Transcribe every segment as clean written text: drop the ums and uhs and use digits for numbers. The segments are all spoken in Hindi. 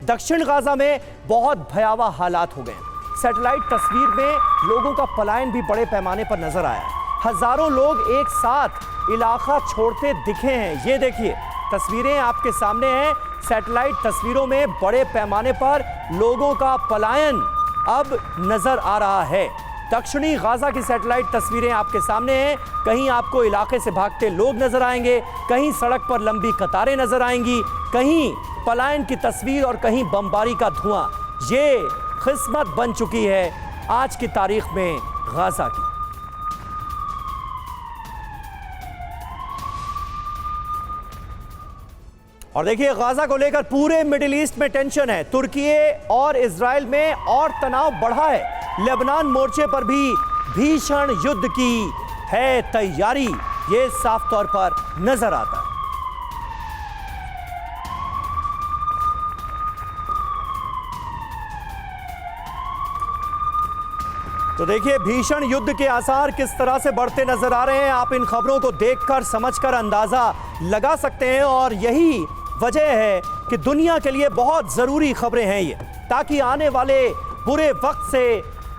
दक्षिण गाजा में बहुत भयावह हालात हो गए। सैटेलाइट तस्वीर में लोगों का पलायन भी बड़े पैमाने पर नजर आया। हजारों लोग एक साथ इलाका छोड़ते दिखे हैं। ये देखिए तस्वीरें आपके सामने हैं। सैटेलाइट तस्वीरों में बड़े पैमाने पर लोगों का पलायन अब नजर आ रहा है। दक्षिणी गाजा की सैटेलाइट तस्वीरें आपके सामने हैं। कहीं आपको इलाके से भागते लोग नजर आएंगे, कहीं सड़क पर लंबी कतारें नजर आएंगी, कहीं पलायन की तस्वीर और कहीं बमबारी का धुआं। ये किस्मत बन चुकी है आज की तारीख में गाजा की। और देखिए गाजा को लेकर पूरे मिडिल ईस्ट में टेंशन है। तुर्की और इजराइल में और तनाव बढ़ा है। लेबनान मोर्चे पर भी भीषण युद्ध की है तैयारी, ये साफ तौर पर नजर आता है। तो देखिए भीषण युद्ध के आसार किस तरह से बढ़ते नजर आ रहे हैं। आप इन खबरों को देखकर समझकर अंदाजा लगा सकते हैं और यही वजह है कि दुनिया के लिए बहुत जरूरी खबरें हैं ये, ताकि आने वाले बुरे वक्त से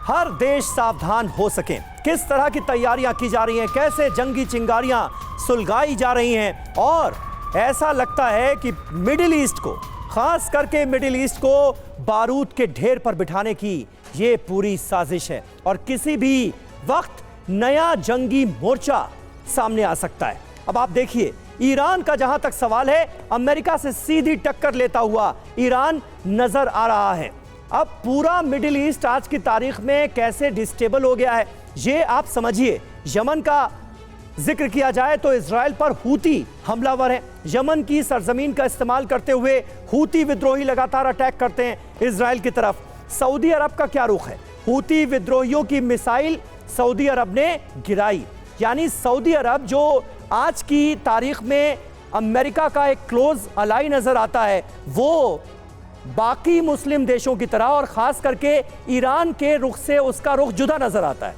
हर देश सावधान हो सके। किस तरह की तैयारियां की जा रही हैं, कैसे जंगी चिंगारियां सुलगाई जा रही हैं। और ऐसा लगता है कि मिडिल ईस्ट को, खास करके मिडिल ईस्ट को बारूद के ढेर पर बिठाने की ये पूरी साजिश है और किसी भी वक्त नया जंगी मोर्चा सामने आ सकता है। अब आप देखिए ईरान का जहां तक सवाल है, अमेरिका से सीधी टक्कर लेता हुआ ईरान नजर आ रहा है। अब पूरा मिडिल ईस्ट आज की तारीख में कैसे डिस्टेबल हो गया है ये आप समझिए। यमन का जिक्र किया जाए तो इजराइल पर हूती हमलावर हैं। यमन की सरजमीन का इस्तेमाल करते हुए हूती विद्रोही लगातार अटैक करते हैं इजराइल की तरफ। सऊदी अरब का क्या रुख है? हूती विद्रोहियों की मिसाइल सऊदी अरब ने गिराई। यानी सऊदी अरब जो आज की तारीख में अमेरिका का एक क्लोज अलाई नजर आता है, वो बाकी मुस्लिम देशों की तरह और खास करके ईरान के रुख से उसका रुख जुदा नजर आता है।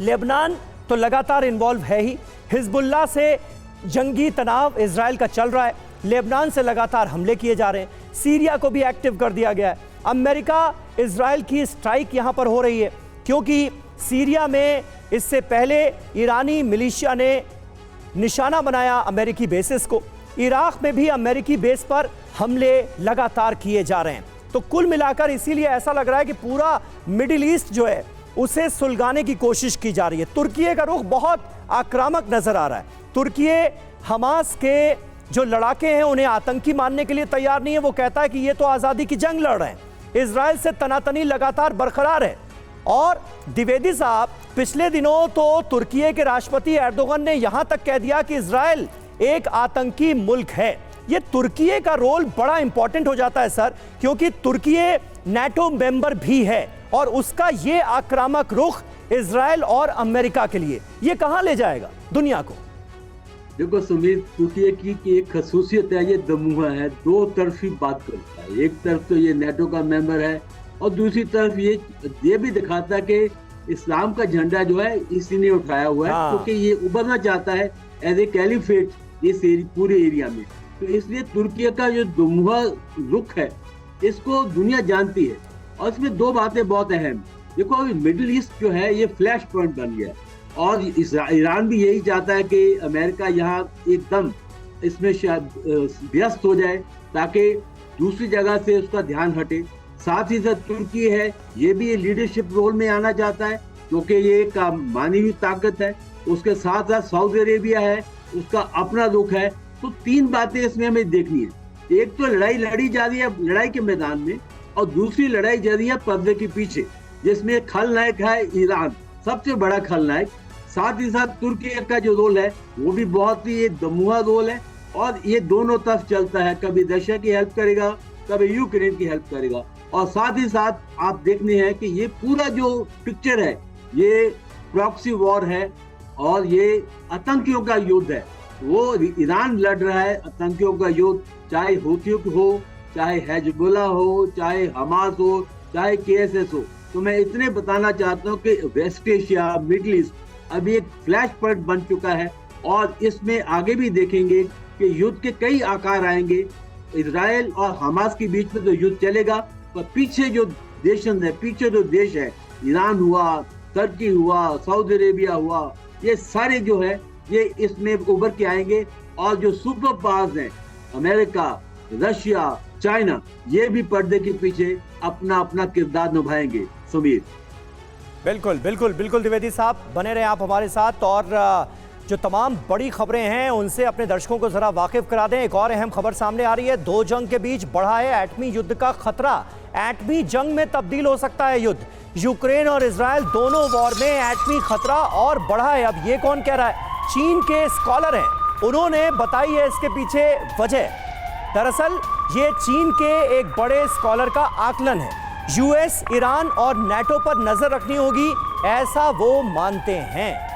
लेबनान तो लगातार इन्वॉल्व है ही। हिजबुल्लाह से जंगी तनाव इजराइल का चल रहा है। लेबनान से लगातार हमले किए जा रहे हैं। सीरिया को भी एक्टिव कर दिया गया है। अमेरिका इजराइल की स्ट्राइक यहां पर हो रही है क्योंकि सीरिया में इससे पहले ईरानी मिलिशिया ने निशाना बनाया अमेरिकी बेसिस को। इराक में भी अमेरिकी बेस पर हमले लगातार किए जा रहे हैं। तो कुल मिलाकर इसीलिए ऐसा लग रहा है कि पूरा मिडिल ईस्ट जो है उसे सुलगाने की कोशिश की जा रही है। तुर्की का रुख बहुत आक्रामक नजर आ रहा है। तुर्की हमास के जो लड़ाके हैं उन्हें आतंकी मानने के लिए तैयार नहीं है। वो कहता है कि ये तो आज़ादी की जंग लड़ रहे हैं। इजराइल से तनातनी लगातार बरकरार है। और द्विवेदी साहब, पिछले दिनों तो तुर्की के राष्ट्रपति एर्दोगन ने यहां तक कह दिया कि इजराइल एक आतंकी मुल्क है। ये तुर्की का रोल बड़ा इंपॉर्टेंट हो जाता है सर, क्योंकि तुर्की नेटो मेंबर भी है और उसका ये आक्रामक रुख इजराइल और अमेरिका के लिए ये कहां ले जाएगा दुनिया को? देखो सुमित, तुर्की की एक खसूसियत है, ये दमुहा है, दो तरफी बात करता है। एक तरफ तो ये नेटो का मेंबर है और दूसरी तरफ ये भी दिखाता है कि इस्लाम का झंडा जो है इसी ने उठाया हुआ है, क्योंकि ये उभरना चाहता है एज ए कैलिफेट इस पूरे एरिया में। तो इसलिए तुर्की का जो दमुहा रुख है इसको दुनिया जानती है। और इसमें दो बातें बहुत अहम। देखो अभी मिडिल ईस्ट जो है ये फ्लैश पॉइंट बन गया है और ईरान भी यही चाहता है कि अमेरिका यहाँ एकदम इसमें व्यस्त हो जाए ताकि दूसरी जगह से उसका ध्यान हटे। साथ ही साथ तुर्की है, ये भी लीडरशिप रोल में आना चाहता है क्योंकि ये एक मानवीय ताकत है। उसके साथ साथ सऊदी अरेबिया है, उसका अपना रुख है। तो तीन बातें इसमें हमें देखनी है। एक तो लड़ाई लड़ी जा रही है लड़ाई के मैदान में और दूसरी लड़ाई जा रही है पर्दे के पीछे, जिसमें खलनायक है ईरान, सबसे बड़ा खलनायक। साथ ही साथ तुर्की का जो रोल है वो भी बहुत ही दमुहा रोल है और ये दोनों तरफ चलता है। कभी रशिया की हेल्प करेगा, कभी यूक्रेन की हेल्प करेगा। और साथ ही साथ आप देखने हैं कि ये पूरा जो पिक्चर है ये प्रॉक्सी वॉर है और ये आतंकियों का युद्ध है। वो ईरान लड़ रहा है आतंकियों का युद्ध, चाहे हूथियों हो, चाहे हिजबुल्लाह हो, चाहे हमास हो, चाहे केएसएस हो। तो मैं इतने बताना चाहता हूँ कि वेस्ट एशिया, मिडिल ईस्ट अभी एक फ्लैश पॉइंट बन चुका है और इसमें आगे भी देखेंगे कि युद्ध के कई आकार आएंगे। इजराइल और हमास के बीच में तो युद्ध चलेगा, पर पीछे जो देश है, ईरान हुआ, टर्की हुआ, सऊदी अरेबिया हुआ, ये सारे जो है ये इसमें उभर के आएंगे। और जो सुपर पावर्स हैं, अमेरिका, रशिया, चाइना, ये भी पर्दे के पीछे अपना अपना किरदार निभाएंगे। सुमीर, बिल्कुल बिल्कुल बिल्कुल द्विवेदी साहब, बने रहे आप हमारे साथ और जो तमाम बड़ी खबरें हैं उनसे अपने दर्शकों को जरा वाकिफ करा दें। एक और अहम खबर सामने आ रही है, दो जंग के बीच बढ़ा है एटमी युद्ध का खतरा। एटमी जंग में तब्दील हो सकता है युद्ध। यूक्रेन और इजराइल दोनों वॉर में एटमी खतरा और बढ़ा है। अब ये कौन कह रहा है? चीन के स्कॉलर हैं, उन्होंने बताई है इसके पीछे वजह। दरअसल ये चीन के एक बड़े स्कॉलर का आकलन है। यूएस, ईरान और नेटो पर नजर रखनी होगी, ऐसा वो मानते हैं।